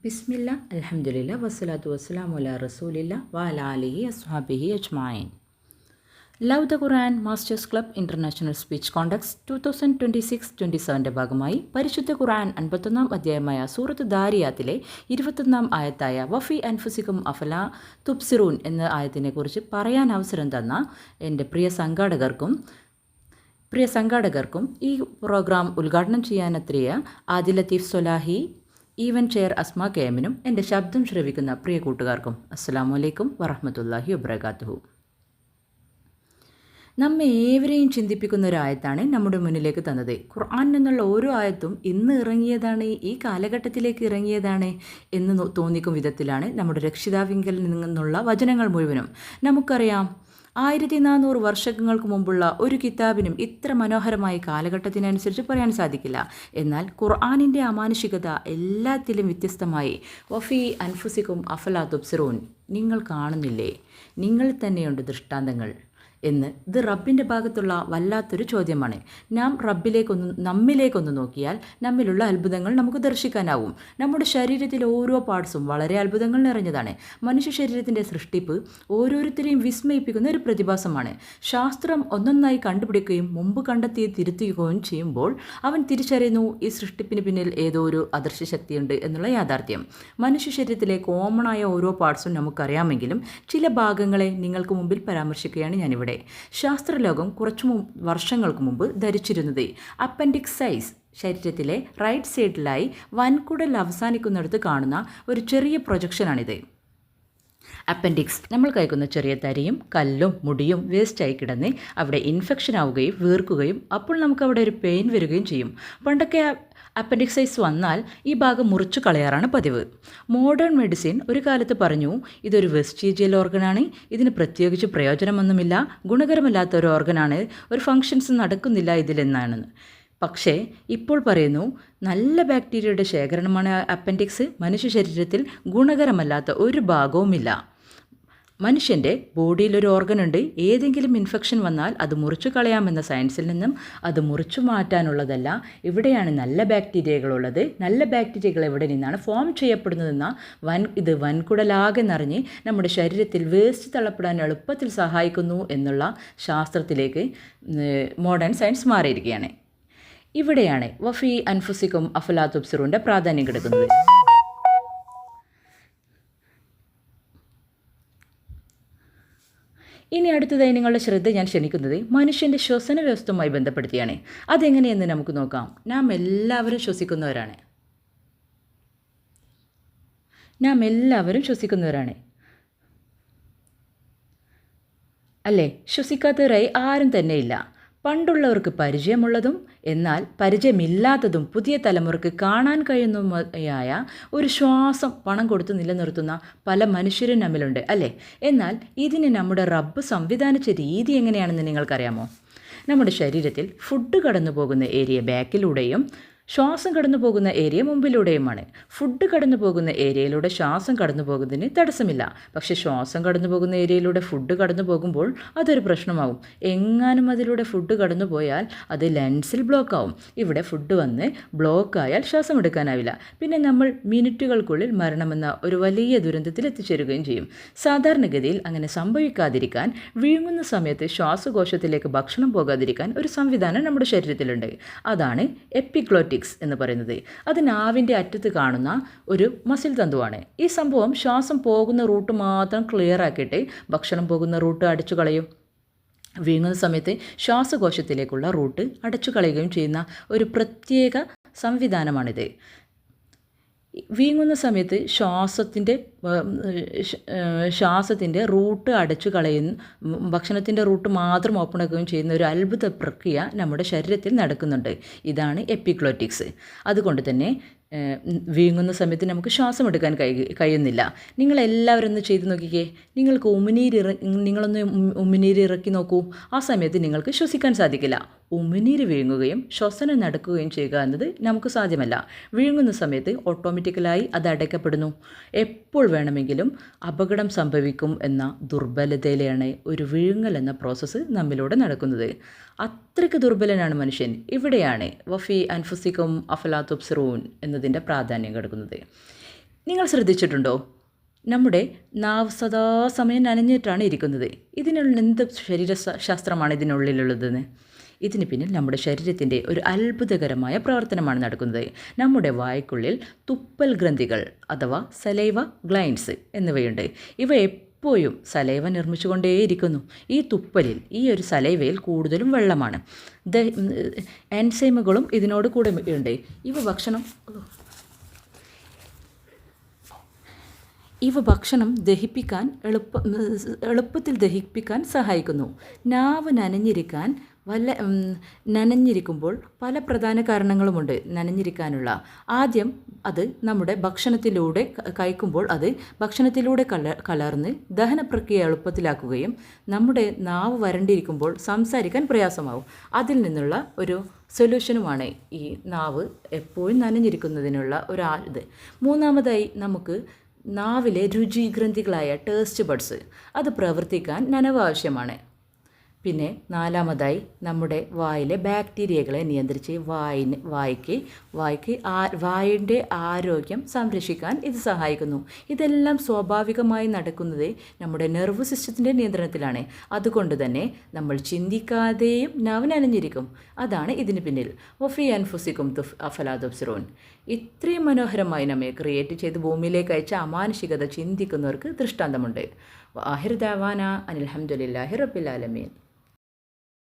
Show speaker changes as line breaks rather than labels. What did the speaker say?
ബിസ്മില്ല അൽഹംദുലില്ല വസ്സലാത്തു വസ്സലാമു അലാ റസൂലില്ല വഅലാ ആലിഹി അസ്ഹാബിഹി അജ്മഈൻ. Love the Quran masters club international speech context 2026-27 ഭാഗമായി പരിശുദ്ധ ഖുർആൻ 51 അധ്യായമായ സൂറത്ത് ദാരിയാത്തിലെ 21 ആയത്തായ വഫി അൻഫുസിക്കും അഫലാ തുബ്സിറൂൻ എന്ന ആയത്തിനെക്കുറിച്ച് പറയാൻ അവസരം തന്ന എൻ്റെ പ്രിയ സംഘാടകർക്കും ഈ പ്രോഗ്രാം ഉദ്ഘാടനം ചെയ്യാനെത്തിയ ആദിൽ ലത്തീഫ് സ്വലാഹി, ഈവൻ ചെയർ അസ്മ കെഎമ്മിനും എൻ്റെ ശബ്ദം ശ്രവിക്കുന്ന പ്രിയ കൂട്ടുകാർക്കും അസ്സലാമു അലൈക്കും വറഹ്മത്തുള്ളാഹി വബറകാതുഹു. നമ്മെ ഏവരെയും ചിന്തിപ്പിക്കുന്ന ഒരു ആയത്താണ് നമ്മുടെ മുന്നിലേക്ക് തന്നത്. ഖുർആൻ എന്നുള്ള ഓരോ ആയത്തും ഇന്ന് ഇറങ്ങിയതാണ്, ഈ കാലഘട്ടത്തിലേക്ക് ഇറങ്ങിയതാണ് എന്ന് തോന്നിക്കും വിധത്തിലാണ് നമ്മുടെ രക്ഷിതാവിങ്കൽ നിന്നുള്ള വചനങ്ങൾ മുഴുവനും. നമുക്കറിയാം, 1400 വർഷങ്ങൾക്ക് മുമ്പുള്ള ഒരു കിതാബിനും ഇത്ര മനോഹരമായ കാലഘട്ടത്തിനനുസരിച്ച് പറയാൻ സാധിക്കില്ല. എന്നാൽ ഖുർആനിൻ്റെ അമാനുഷികത എല്ലാത്തിലും വ്യത്യസ്തമായി വഫി അൻഫുസിക്കും അഫലാ തുബ്സിറൂൻ, നിങ്ങൾ കാണുന്നില്ലേ, നിങ്ങൾ തന്നെയുണ്ട് ദൃഷ്ടാന്തങ്ങൾ എന്ന്. ഇത് റബ്ബിൻ്റെ ഭാഗത്തുള്ള വല്ലാത്തൊരു ചോദ്യമാണ്. നാം നമ്മിലേക്കൊന്ന് നോക്കിയാൽ നമ്മിലുള്ള അത്ഭുതങ്ങൾ നമുക്ക് ദർശിക്കാനാവും. നമ്മുടെ ശരീരത്തിലെ ഓരോ പാർട്സും വളരെ അത്ഭുതങ്ങൾ നിറഞ്ഞതാണ്. മനുഷ്യ ശരീരത്തിൻ്റെ സൃഷ്ടിപ്പ് ഓരോരുത്തരെയും വിസ്മയിപ്പിക്കുന്ന ഒരു പ്രതിഭാസമാണ്. ശാസ്ത്രം ഒന്നൊന്നായി കണ്ടുപിടിക്കുകയും മുമ്പ് കണ്ടെത്തി തിരുത്തുകയും ചെയ്യുമ്പോൾ അവൻ തിരിച്ചറിയുന്നു, ഈ സൃഷ്ടിപ്പിന് പിന്നിൽ ഏതോ ഒരു അദൃശ്യ ശക്തിയുണ്ട് എന്നുള്ള യാഥാർത്ഥ്യം. മനുഷ്യ ശരീരത്തിലെ കോമണായ ഓരോ പാർട്സും നമുക്കറിയാമെങ്കിലും ചില ഭാഗങ്ങളെ നിങ്ങൾക്ക് മുമ്പിൽ പരാമർശിക്കുകയാണ് ഞാനിവിടെ. ശാസ്ത്രലോകം കുറച്ചു വർഷങ്ങൾക്ക് മുമ്പ് ധരിച്ചിരുന്നത് അപ്പൻഡിക്സ് സൈസ്, ശരീരത്തിലെ റൈറ്റ് സൈഡിലായി വൻകുടൽ അവസാനിക്കുന്നിടത്ത് കാണുന്ന ഒരു ചെറിയ പ്രൊജക്ഷനാണിത്. അപ്പൻഡിക്സ് നമ്മൾ കഴിക്കുന്ന ചെറിയ തരിയും കല്ലും മുടിയും വേസ്റ്റായി കിടന്ന് അവിടെ ഇൻഫെക്ഷൻ ആവുകയും വീർക്കുകയും അപ്പോൾ നമുക്ക് അവിടെ ഒരു പെയിൻ വരികയും ചെയ്യും. പണ്ടൊക്കെ അപ്പൻഡിക്സൈസ് വന്നാൽ ഈ ഭാഗം മുറിച്ചു കളയാറാണ് പതിവ്. മോഡേൺ മെഡിസിൻ ഒരു കാലത്ത് പറഞ്ഞു, ഇതൊരു വെസ്റ്റീജിയൽ ഓർഗനാണ്, ഇതിന് പ്രത്യേകിച്ച് പ്രയോജനമൊന്നുമില്ല, ഗുണകരമല്ലാത്ത ഒരു ഓർഗനാണ്, ഒരു ഫങ്ഷൻസ് നടക്കുന്നില്ല ഇതിലെന്നാണ്. പക്ഷേ ഇപ്പോൾ പറയുന്നു, നല്ല ബാക്ടീരിയയുടെ ശേഖരണമാണ് അപ്പൻഡിക്സ്. മനുഷ്യ ശരീരത്തിൽ ഗുണകരമല്ലാത്ത ഒരു ഭാഗവുമില്ല. മനുഷ്യൻ്റെ ബോഡിയിലൊരു ഓർഗൻ ഉണ്ട്. ഏതെങ്കിലും ഇൻഫെക്ഷൻ വന്നാൽ അത് മുറിച്ചു കളയാമെന്ന സയൻസിൽ നിന്നും അത് മുറിച്ചു മാറ്റാനുള്ളതല്ല. ഇവിടെയാണ് നല്ല ബാക്ടീരിയകളുള്ളത്. നല്ല ബാക്ടീരിയകൾ എവിടെ നിന്നാണ് ഫോം ചെയ്യപ്പെടുന്നതെന്ന ഇത് വൻകുടലാകെ നിറഞ്ഞ് നമ്മുടെ ശരീരത്തിൽ വേസ്റ്റ് തള്ളപ്പെടാൻ എളുപ്പത്തിൽ സഹായിക്കുന്നു എന്നുള്ള ശാസ്ത്രത്തിലേക്ക് മോഡേൺ സയൻസ് മാറിയിരിക്കുകയാണ്. ഇവിടെയാണ് വഫി അൻഫുസിക്കും അഫലാ തുബ്സിറൂൻ്റെ പ്രാധാന്യം കിടക്കുന്നത്. ഇനി അടുത്തതായി നിങ്ങളുടെ ശ്രദ്ധ ഞാൻ ക്ഷണിക്കുന്നത് മനുഷ്യൻ്റെ ശ്വസന വ്യവസ്ഥയുമായി ബന്ധപ്പെടുത്തിയാണ്. അതെങ്ങനെയെന്ന് നമുക്ക് നോക്കാം. നാം എല്ലാവരും ശ്വസിക്കുന്നവരാണ് അല്ലേ? ശ്വസിക്കാത്തവരായി ആരും തന്നെയില്ല. പണ്ടുള്ളവർക്ക് പരിചയമുള്ളതും എന്നാൽ പരിചയമില്ലാത്തതും പുതിയ തലമുറക്ക് കാണാൻ കഴിയുന്നതുമായ ഒരു ശ്വാസം പണം കൊടുത്ത് നിലനിർത്തുന്ന പല മനുഷ്യരും നമ്മിലുണ്ട് അല്ലേ? എന്നാൽ ഇതിന് നമ്മുടെ റബ്ബ് സംവിധാനിച്ച രീതി എങ്ങനെയാണെന്ന് നിങ്ങൾക്കറിയാമോ? നമ്മുടെ ശരീരത്തിൽ ഫുഡ് കടന്നു പോകുന്ന ഏരിയ ബാക്കിലൂടെയും ശ്വാസം കടന്നു പോകുന്ന ഏരിയ മുമ്പിലൂടെയുമാണ്. ഫുഡ് കടന്നു പോകുന്ന ഏരിയയിലൂടെ ശ്വാസം കടന്നു പോകുന്നതിന് തടസ്സമില്ല. പക്ഷേ ശ്വാസം കടന്നു പോകുന്ന ഏരിയയിലൂടെ ഫുഡ് കടന്നു പോകുമ്പോൾ അതൊരു പ്രശ്നമാവും. എങ്ങാനും അതിലൂടെ ഫുഡ് കടന്നു പോയാൽ അത് ലെൻസിൽ ബ്ലോക്കാവും. ഇവിടെ ഫുഡ് വന്ന് ബ്ലോക്കായാൽ ശ്വാസം എടുക്കാനാവില്ല. പിന്നെ നമ്മൾ മിനിറ്റുകൾക്കുള്ളിൽ മരണമെന്ന ഒരു വലിയ ദുരന്തത്തിൽ എത്തിച്ചേരുകയും ചെയ്യും. സാധാരണഗതിയിൽ അങ്ങനെ സംഭവിക്കാതിരിക്കാൻ വിഴുങ്ങുന്ന സമയത്ത് ശ്വാസകോശത്തിലേക്ക് ഭക്ഷണം പോകാതിരിക്കാൻ ഒരു സംവിധാനം നമ്മുടെ ശരീരത്തിലുണ്ട്. അതാണ് എപ്പിഗ്ലോട്ടിക് എന്ന് പറയുന്നത്. അത് നാവിൻ്റെ അറ്റത്ത് കാണുന്ന ഒരു മസിൽ തന്തുവാണ്. ഈ സംഭവം ശ്വാസം പോകുന്ന റൂട്ട് മാത്രം ക്ലിയർ ആക്കിയിട്ട് ഭക്ഷണം പോകുന്ന റൂട്ട് അടച്ചു കളയും. വീങ്ങുന്ന സമയത്ത് ശ്വാസകോശത്തിലേക്കുള്ള റൂട്ട് അടച്ചു കളയുകയും ചെയ്യുന്ന ഒരു പ്രത്യേക സംവിധാനമാണിത്. വീങ്ങുന്ന സമയത്ത് ശ്വാസത്തിൻ്റെ റൂട്ട് അടച്ചു കളയുന്ന, ഭക്ഷണത്തിൻ്റെ റൂട്ട് മാത്രം ഓപ്പൺ ആക്കുകയും ചെയ്യുന്ന ഒരു അത്ഭുത പ്രക്രിയ നമ്മുടെ ശരീരത്തിൽ നടക്കുന്നുണ്ട്. ഇതാണ് എപ്പിഗ്ലോട്ടിക്സ്. അതുകൊണ്ട് തന്നെ വീങ്ങുന്ന സമയത്ത് നമുക്ക് ശ്വാസം എടുക്കാൻ കഴിയുന്നില്ല. നിങ്ങളെല്ലാവരും ഒന്ന് ചെയ്ത് നോക്കിക്കേ. നിങ്ങളൊന്ന് ഉമിനീര് ഇറക്കി നോക്കൂ. ആ സമയത്ത് നിങ്ങൾക്ക് ശ്വസിക്കാൻ സാധിക്കില്ല. ഉമിനീര് വീങ്ങുകയും ശ്വസനം നടക്കുകയും ചെയ്യുക എന്നത് നമുക്ക് സാധ്യമല്ല. വീങ്ങുന്ന സമയത്ത് ഓട്ടോമാറ്റിക്കലായി അത് അടയ്ക്കപ്പെടുന്നു. എപ്പോൾ വേണമെങ്കിലും അപകടം സംഭവിക്കും എന്ന ദുർബലതയിലാണ് ഒരു വിഴുങ്ങൽ എന്ന പ്രോസസ്സ് നമ്മിലൂടെ നടക്കുന്നത്. അത്രയ്ക്ക് ദുർബലനാണ് മനുഷ്യൻ. ഇവിടെയാണ് വഫി അൻഫുസിക്കും അഫലാ തുബ്സിറൂൻ എന്നതിൻ്റെ പ്രാധാന്യം കിടക്കുന്നത്. നിങ്ങൾ ശ്രദ്ധിച്ചിട്ടുണ്ടോ? നമ്മുടെ നാവ് സദാസമയം നനഞ്ഞിട്ടാണ് ഇരിക്കുന്നത്. ഇതിനുള്ള എന്ത് ശാസ്ത്രമാണ് ഇതിനുള്ളിലുള്ളതെന്ന്? ഇതിന് പിന്നിൽ നമ്മുടെ ശരീരത്തിൻ്റെ ഒരു അത്ഭുതകരമായ പ്രവർത്തനമാണ് നടക്കുന്നത്. നമ്മുടെ വായ്ക്കുള്ളിൽ തുപ്പൽ ഗ്രന്ഥികൾ അഥവാ സലൈവ ഗ്ലൈൻഡ്സ് എന്നിവയുണ്ട്. ഇവ എപ്പോഴും സലൈവ നിർമ്മിച്ചുകൊണ്ടേയിരിക്കുന്നു. ഈ തുപ്പലിൽ, ഈ ഒരു സലൈവയിൽ കൂടുതലും വെള്ളമാണ്. എൻസൈമുകളും ഇതിനോട് കൂടെ ഉണ്ട്. ഇവ ഭക്ഷണം ദഹിപ്പിക്കാൻ എളുപ്പത്തിൽ ദഹിപ്പിക്കാൻ സഹായിക്കുന്നു. നാവ് നനഞ്ഞിരിക്കുമ്പോൾ പല പ്രധാന കാരണങ്ങളുമുണ്ട് നനഞ്ഞിരിക്കാനുള്ള. ആദ്യം അത് നമ്മുടെ ഭക്ഷണത്തിലൂടെ കഴിക്കുമ്പോൾ അത് ഭക്ഷണത്തിലൂടെ കലർന്ന് ദഹന പ്രക്രിയ എളുപ്പത്തിലാക്കുകയും നമ്മുടെ നാവ് വരണ്ടിരിക്കുമ്പോൾ സംസാരിക്കാൻ പ്രയാസമാവും. അതിൽ നിന്നുള്ള ഒരു സൊല്യൂഷനുമാണ് ഈ നാവ് എപ്പോഴും നനഞ്ഞിരിക്കുന്നതിനുള്ള ഇത്. മൂന്നാമതായി നമുക്ക് നാവിലെ രുചിഗ്രന്ഥികളായ ടേസ്റ്റ് ബഡ്സ് അത് പ്രവർത്തിക്കാൻ നനവ് ആവശ്യമാണ്. പിന്നെ നാലാമതായി നമ്മുടെ വായിലെ ബാക്ടീരിയകളെ നിയന്ത്രിച്ച് വായിൻ്റെ ആരോഗ്യം സംരക്ഷിക്കാൻ ഇത് സഹായിക്കുന്നു. ഇതെല്ലാം സ്വാഭാവികമായി നടക്കുന്നത് നമ്മുടെ നെർവ് സിസ്റ്റത്തിൻ്റെ നിയന്ത്രണത്തിലാണ്. അതുകൊണ്ട് തന്നെ നമ്മൾ ചിന്തിക്കാതെയും നാവ് നനഞ്ഞിരിക്കും. അതാണ് ഇതിന് പിന്നിൽ. വഫി അൻഫുസിക്കും അഫലാ തുബ്സിറൂൻ. ഇത്രയും മനോഹരമായി നമ്മെ ക്രിയേറ്റ് ചെയ്ത് ഭൂമിയിലേക്ക് അയച്ച അമാനുഷികത ചിന്തിക്കുന്നവർക്ക് ദൃഷ്ടാന്തമുണ്ട്. ആഹിർ ദഅവാന അനിൽ ഹംദുലില്ലാഹി റബ്ബിൽ ആലമീൻ.